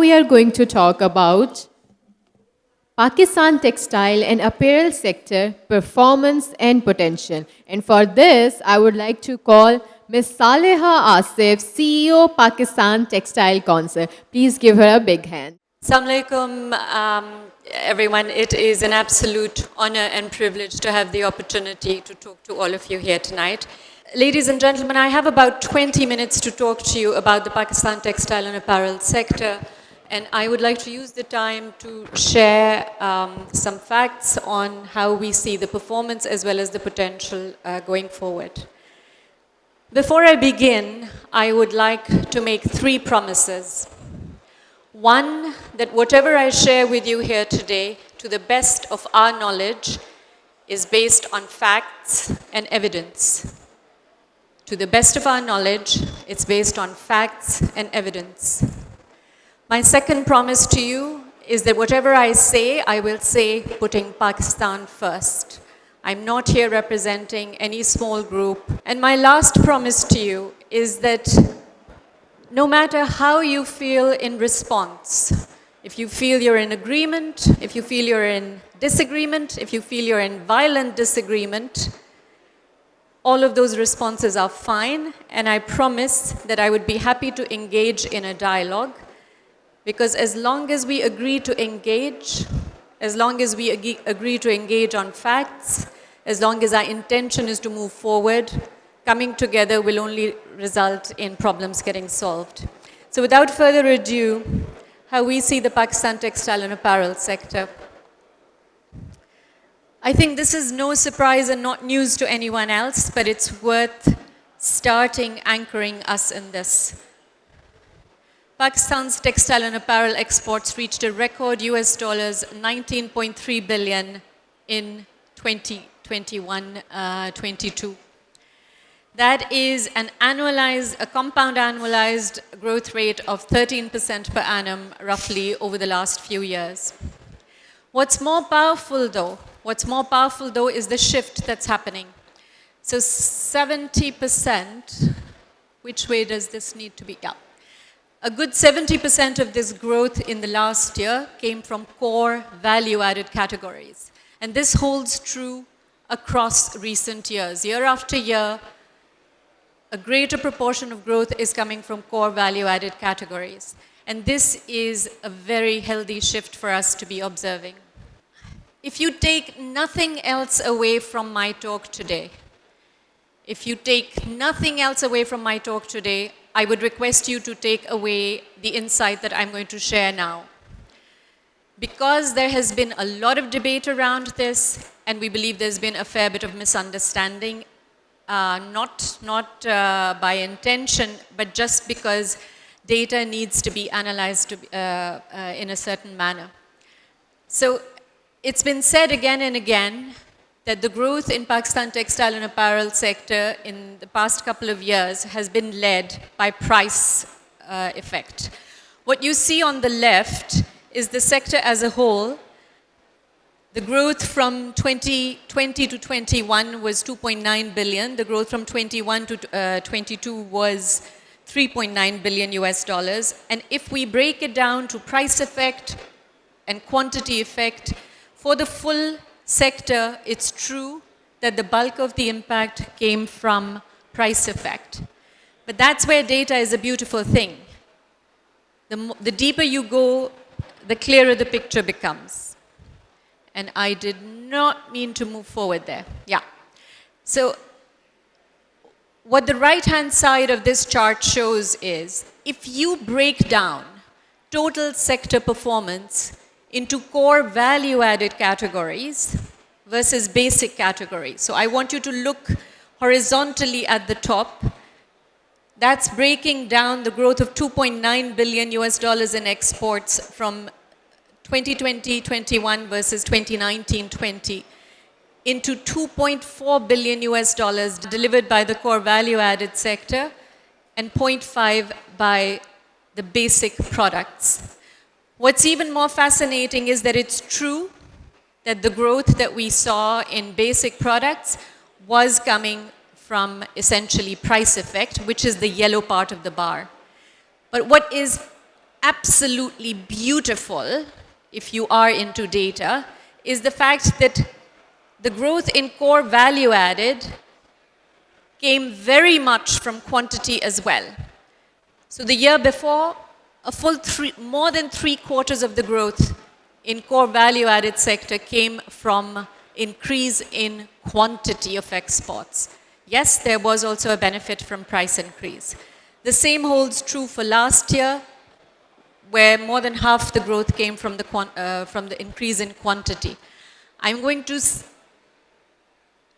we are going to talk about Pakistan textile and apparel sector performance and potential. And for this, I would like to call Ms. Saleha Asif, CEO, Pakistan Textile Council. Please give her a big hand. Assalamu alaikum, everyone. It is an absolute honor and privilege to have the opportunity to talk to all of you here tonight. Ladies and gentlemen, I have about 20 minutes to talk to you about the Pakistan textile and apparel sector. And I would like to use the time to share some facts on how we see the performance as well as the potential going forward. Before I begin, I would like to make 3 promises. One, that whatever I share with you here today, to the best of our knowledge, is based on facts and evidence. To the best of our knowledge, it's based on facts and evidence. My second promise to you is that whatever I say, I will say putting Pakistan first. I'm not here representing any small group. And my last promise to you is that no matter how you feel in response, if you feel you're in agreement, if you feel you're in disagreement, if you feel you're in violent disagreement, all of those responses are fine, and I promise that I would be happy to engage in a dialogue, because as long as we agree to engage, as long as we agree to engage on facts, as long as our intention is to move forward, coming together will only result in problems getting solved. So without further ado, how we see the Pakistan textile and apparel sector. I think this is no surprise and not news to anyone else, but it's worth starting anchoring us in this. Pakistan's textile and apparel exports reached a record US dollars 19.3 billion in 2021-22. That is a compound annualized growth rate of 13% per annum, roughly over the last few years. What's more powerful though is the shift that's happening. So 70%, which way does this need to be? Yeah. A good 70% of this growth in the last year came from core value-added categories. And this holds true across recent years. Year after year, a greater proportion of growth is coming from core value-added categories. And this is a very healthy shift for us to be observing. If you take nothing else away from my talk today, I would request you to take away the insight that I'm going to share now. Because there has been a lot of debate around this, and we believe there's been a fair bit of misunderstanding, not by intention, but just because data needs to be analyzed in a certain manner. So it's been said again and again that the growth in Pakistan textile and apparel sector in the past couple of years has been led by price effect. What you see on the left is the sector as a whole. The growth from 2020 to 21 was 2.9 billion. The growth from 21 to 22 was 3.9 billion US dollars. And if we break it down to price effect and quantity effect, for the full sector, it's true that the bulk of the impact came from price effect. But that's where data is a beautiful thing. The deeper you go, the clearer the picture becomes. And I did not mean to move forward there. Yeah. So what the right-hand side of this chart shows is, if you break down total sector performance into core value-added categories versus basic categories. So I want you to look horizontally at the top. That's breaking down the growth of 2.9 billion US dollars in exports from 2020-21 versus 2019-20 into 2.4 billion US dollars delivered by the core value-added sector and 0.5 by the basic products. What's even more fascinating is that it's true that the growth that we saw in basic products was coming from essentially price effect, which is the yellow part of the bar. But what is absolutely beautiful, if you are into data, is the fact that the growth in core value added came very much from quantity as well. So the year before, more than 3/4 of the growth in core value added sector came from increase in quantity of exports. Yes, there was also a benefit from price increase. The same holds true for last year, where more than half the growth came from the increase in quantity. I'm going to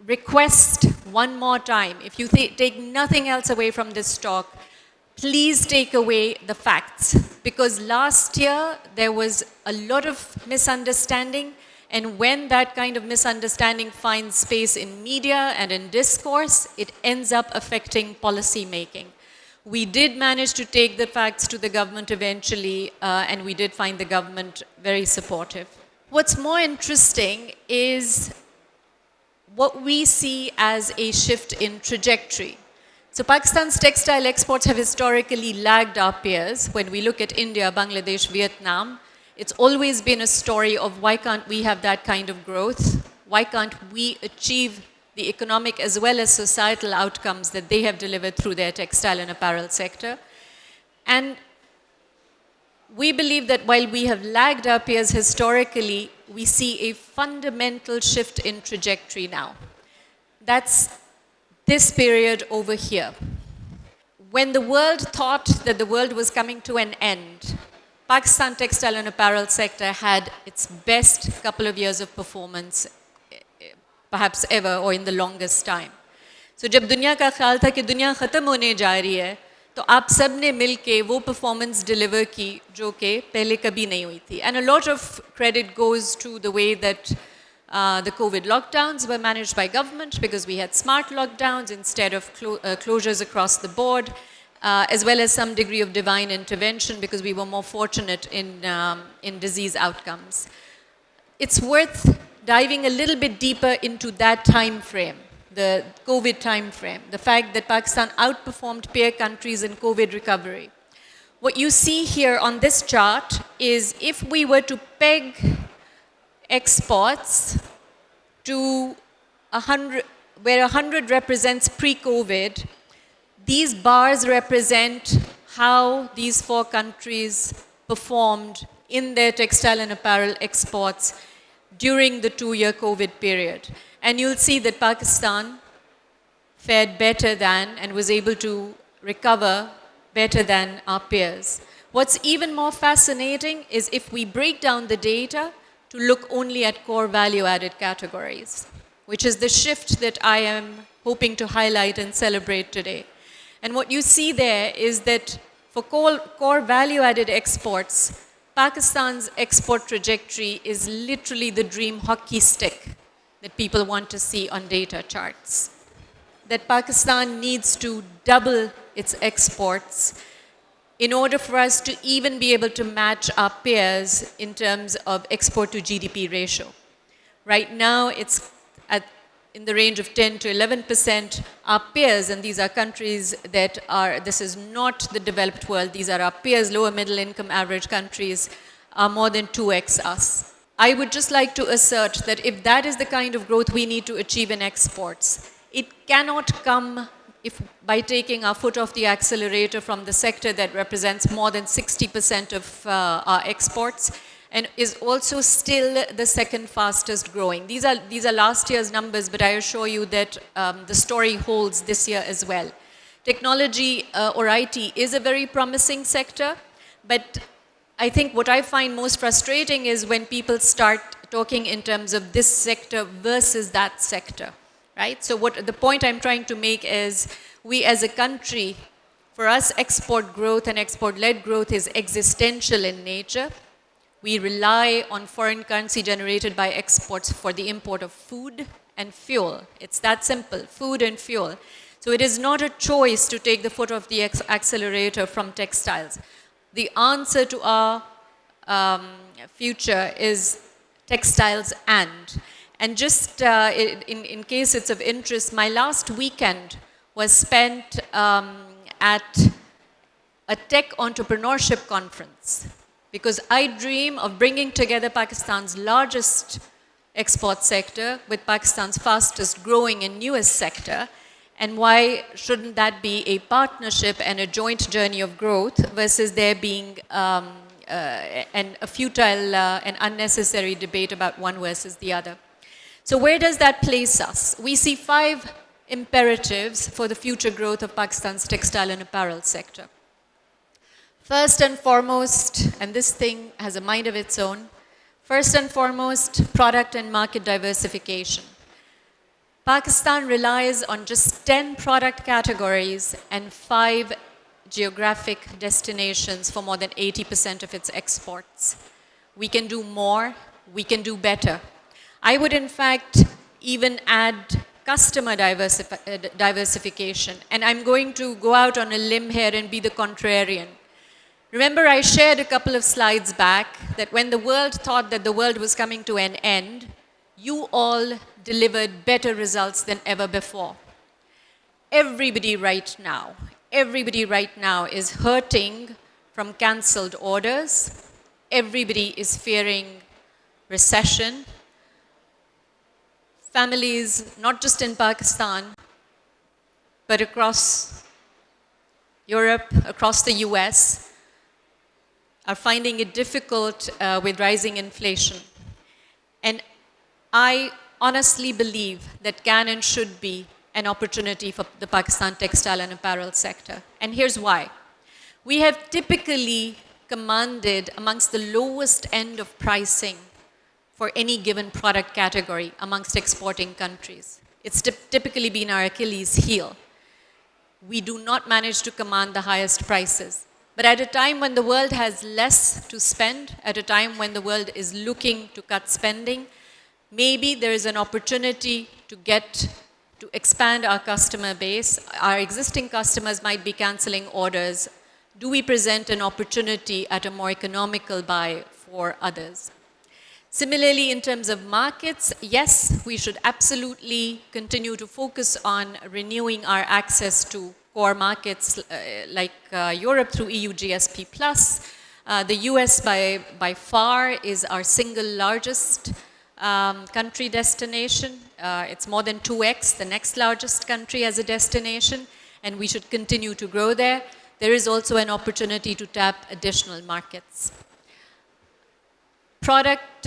request one more time, if you take nothing else away from this talk, please take away the facts. Because last year, there was a lot of misunderstanding, and when that kind of misunderstanding finds space in media and in discourse, it ends up affecting policy making. We did manage to take the facts to the government eventually, and we did find the government very supportive. What's more interesting is what we see as a shift in trajectory. So Pakistan's textile exports have historically lagged our peers. When we look at India, Bangladesh, Vietnam, it's always been a story of why can't we have that kind of growth? Why can't we achieve the economic as well as societal outcomes that they have delivered through their textile and apparel sector? And we believe that while we have lagged our peers historically, we see a fundamental shift in trajectory now. That's this period over here. When the world thought that the world was coming to an end, Pakistan textile and apparel sector had its best couple of years of performance, perhaps ever or in the longest time. So जब दुनिया का ख्याल था कि दुनिया ख़त्म होने जा रही है, तो आप सब ने मिलके वो performance deliver की जो कि पहले कभी नहीं हुई थी. And a lot of credit goes to the way that the COVID lockdowns were managed by government, because we had smart lockdowns instead of closures across the board, as well as some degree of divine intervention because we were more fortunate in disease outcomes. It's worth diving a little bit deeper into that time frame, the COVID time frame, the fact that Pakistan outperformed peer countries in COVID recovery. What you see here on this chart is if we were to peg exports to 100, where 100 represents pre-COVID, these bars represent how these 4 countries performed in their textile and apparel exports during the 2-year COVID period. And you'll see that Pakistan fared better than and was able to recover better than our peers. What's even more fascinating is if we break down the data to look only at core value-added categories, which is the shift that I am hoping to highlight and celebrate today. And what you see there is that for core value-added exports, Pakistan's export trajectory is literally the dream hockey stick that people want to see on data charts. That Pakistan needs to double its exports in order for us to even be able to match our peers in terms of export to GDP ratio. Right now, it's in the range of 10 to 11%. Our peers, and these are countries that are, this is not the developed world, these are our peers, lower middle income average countries, are more than 2x us. I would just like to assert that if that is the kind of growth we need to achieve in exports, it cannot come by taking our foot off the accelerator from the sector that represents more than 60% of our exports and is also still the second fastest growing. These are last year's numbers, but I assure you that the story holds this year as well. Technology or IT is a very promising sector, but I think what I find most frustrating is when people start talking in terms of this sector versus that sector. Right? So the point I'm trying to make is we as a country, for us export growth and export-led growth is existential in nature. We rely on foreign currency generated by exports for the import of food and fuel. It's that simple, food and fuel. So it is not a choice to take the foot off the accelerator from textiles. The answer to our future is textiles and just in case it's of interest, my last weekend was spent at a tech entrepreneurship conference because I dream of bringing together Pakistan's largest export sector with Pakistan's fastest growing and newest sector. And why shouldn't that be a partnership and a joint journey of growth versus there being a futile and unnecessary debate about one versus the other? So where does that place us? We see 5 imperatives for the future growth of Pakistan's textile and apparel sector. First and foremost, and this thing has a mind of its own, first and foremost, product and market diversification. Pakistan relies on just 10 product categories and 5 geographic destinations for more than 80% of its exports. We can do more, we can do better. I would in fact even add customer diversification, and I'm going to go out on a limb here and be the contrarian. Remember, I shared a couple of slides back that when the world thought that the world was coming to an end, you all delivered better results than ever before. Everybody right now is hurting from cancelled orders. Everybody is fearing recession. Families, not just in Pakistan, but across Europe, across the US, are finding it difficult with rising inflation. And I honestly believe that can and should be an opportunity for the Pakistan textile and apparel sector. And here's why. We have typically commanded amongst the lowest end of pricing for any given product category amongst exporting countries. It's typically been our Achilles heel. We do not manage to command the highest prices. But at a time when the world has less to spend, at a time when the world is looking to cut spending, maybe there is an opportunity to expand our customer base. Our existing customers might be cancelling orders. Do we present an opportunity at a more economical buy for others? Similarly, in terms of markets, yes, we should absolutely continue to focus on renewing our access to core markets like Europe through EU GSP+. The US by far is our single largest country destination. It's more than 2x the next largest country as a destination, and we should continue to grow there. There is also an opportunity to tap additional markets. Product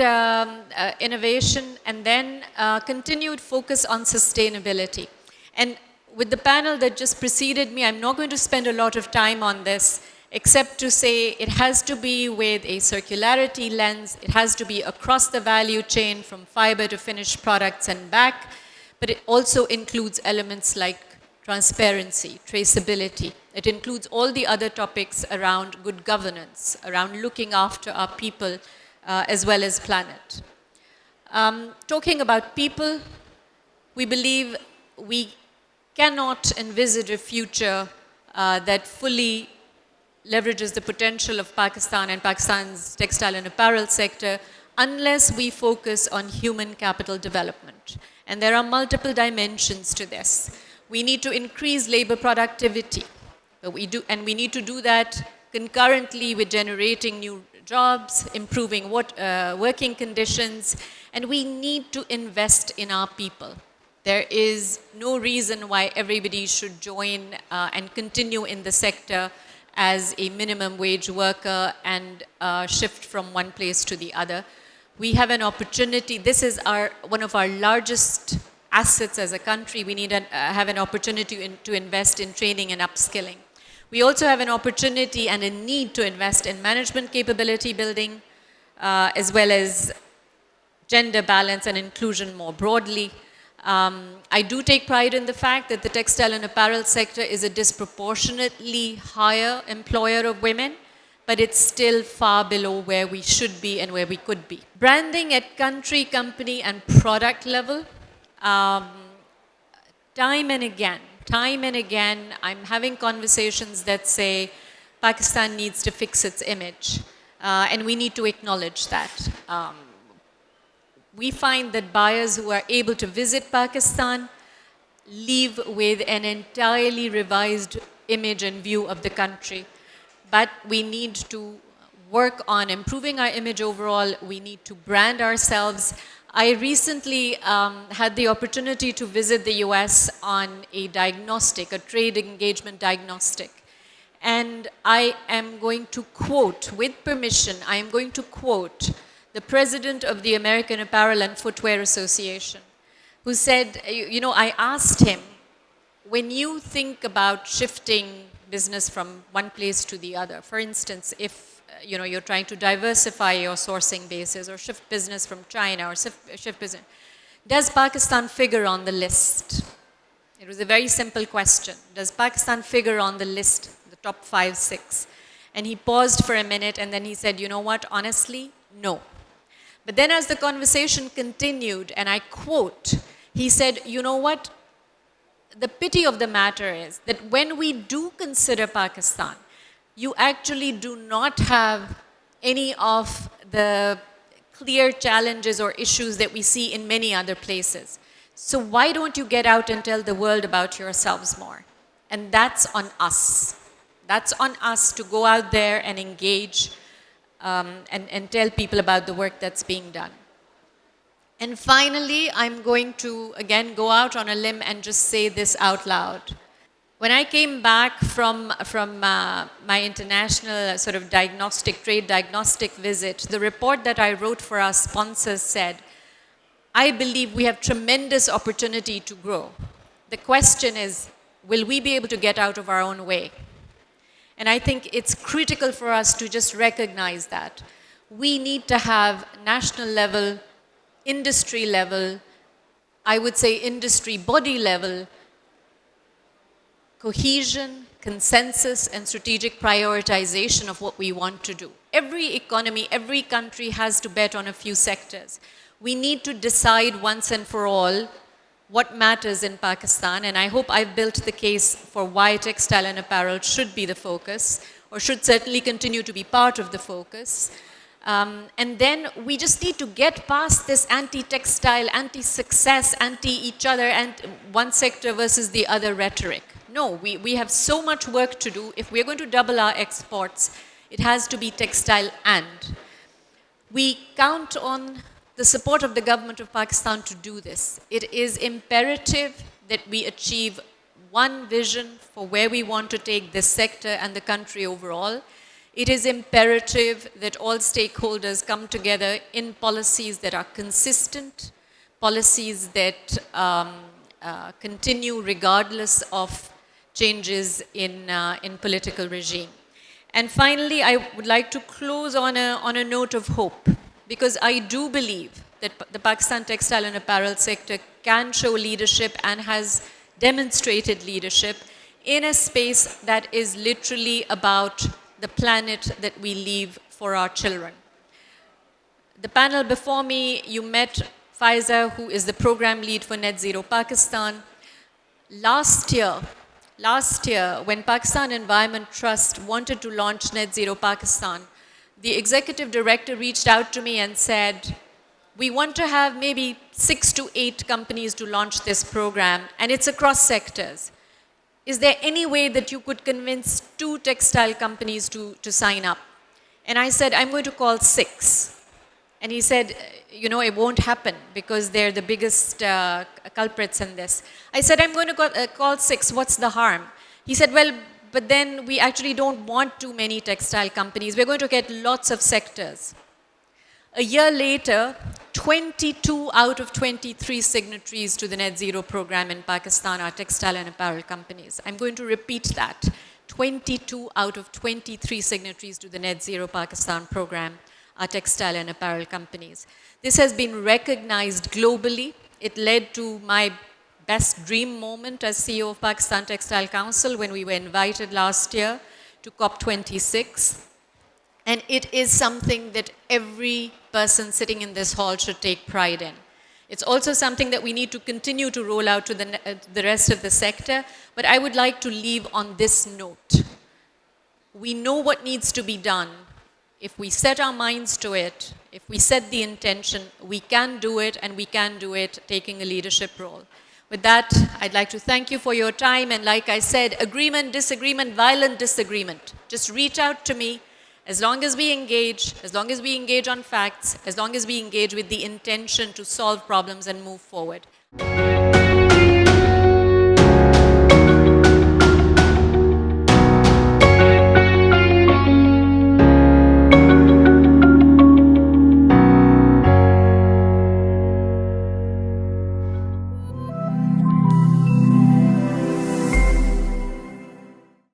innovation, and then continued focus on sustainability. And with the panel that just preceded me, I'm not going to spend a lot of time on this, except to say it has to be with a circularity lens. It has to be across the value chain from fiber to finished products and back. But it also includes elements like transparency, traceability. It includes all the other topics around good governance, around looking after our people as well as planet. Talking about people, we believe we cannot envisage a future that fully leverages the potential of Pakistan and Pakistan's textile and apparel sector unless we focus on human capital development. And there are multiple dimensions to this. We need to increase labor productivity, and we need to do that concurrently with generating new jobs, improving working conditions, and we need to invest in our people. There is no reason why everybody should join and continue in the sector as a minimum wage worker and shift from one place to the other. We have an opportunity. This is one of our largest assets as a country. We need to have an opportunity to invest in training and upskilling. We also have an opportunity and a need to invest in management capability building, as well as gender balance and inclusion more broadly. I do take pride in the fact that the textile and apparel sector is a disproportionately higher employer of women, but it's still far below where we should be and where we could be. Branding at country, company, and product level, time and again, I'm having conversations that say Pakistan needs to fix its image, and we need to acknowledge that. We find that buyers who are able to visit Pakistan leave with an entirely revised image and view of the country. but we need to work on improving our image overall. We need to brand ourselves. I recently had the opportunity to visit the US on a diagnostic, a trade engagement diagnostic. And I am going to quote, with permission, I am going to quote the president of the American Apparel and Footwear Association, who said, you know, I asked him, when you think about shifting business from one place to the other, for instance, if you know, you're trying to diversify your sourcing bases or shift business from China or shift business, does Pakistan figure on the list? It was a very simple question. Does Pakistan figure on the list, the top 5, 6? And he paused for a minute and then he said, you know what, honestly, no. But then as the conversation continued, and I quote, he said, you know what, the pity of the matter is that when we do consider Pakistan, you actually do not have any of the clear challenges or issues that we see in many other places. So why don't you get out and tell the world about yourselves more? And that's on us. That's on us to go out there and engage and tell people about the work that's being done. And finally, I'm going to, again, go out on a limb and just say this out loud. When I came back from my international sort of trade diagnostic visit, the report that I wrote for our sponsors said, I believe we have tremendous opportunity to grow. The question is, will we be able to get out of our own way? And I think it's critical for us to just recognize that. We need to have national level, industry level, I would say industry body level, cohesion, consensus, and strategic prioritization of what we want to do. Every economy, every country has to bet on a few sectors. We need to decide once and for all what matters in Pakistan, and I hope I've built the case for why textile and apparel should be the focus, or should certainly continue to be part of the focus. And then we just need to get past this anti-textile, anti-success, anti-each other, and one sector versus the other rhetoric. No, we have so much work to do. If we're going to double our exports, it has to be textile and. We count on the support of the government of Pakistan to do this. It is imperative that we achieve one vision for where we want to take this sector and the country overall. It is imperative that all stakeholders come together in policies that are consistent, policies that continue regardless of changes in political regime. And finally, I would like to close on a note of hope, because I do believe that the Pakistan textile and apparel sector can show leadership and has demonstrated leadership in a space that is literally about the planet that we leave for our children. The panel before me, you met Faiza, who is the program lead for Net Zero Pakistan. Last year, when Pakistan Environment Trust wanted to launch Net Zero Pakistan, the executive director reached out to me and said, we want to have maybe 6 to 8 companies to launch this program, and it's across sectors. Is there any way that you could convince 2 textile companies to sign up? And I said, I'm going to call 6. And he said, you know, it won't happen because they're the biggest culprits in this. I said, I'm going to call 6. What's the harm? He said, well, but then we actually don't want too many textile companies. We're going to get lots of sectors. A year later, 22 out of 23 signatories to the Net Zero program in Pakistan are textile and apparel companies. I'm going to repeat that. 22 out of 23 signatories to the Net Zero Pakistan program are textile and apparel companies. This has been recognized globally. It led to my best dream moment as CEO of Pakistan Textile Council when we were invited last year to COP26. And it is something that every person sitting in this hall should take pride in. It's also something that we need to continue to roll out to the rest of the sector. But I would like to leave on this note. We know what needs to be done. If we set our minds to it, if we set the intention, we can do it, and we can do it taking a leadership role. With that, I'd like to thank you for your time. And like I said, agreement, disagreement, violent disagreement. Just reach out to me. As long as we engage on facts, as long as we engage with the intention to solve problems and move forward.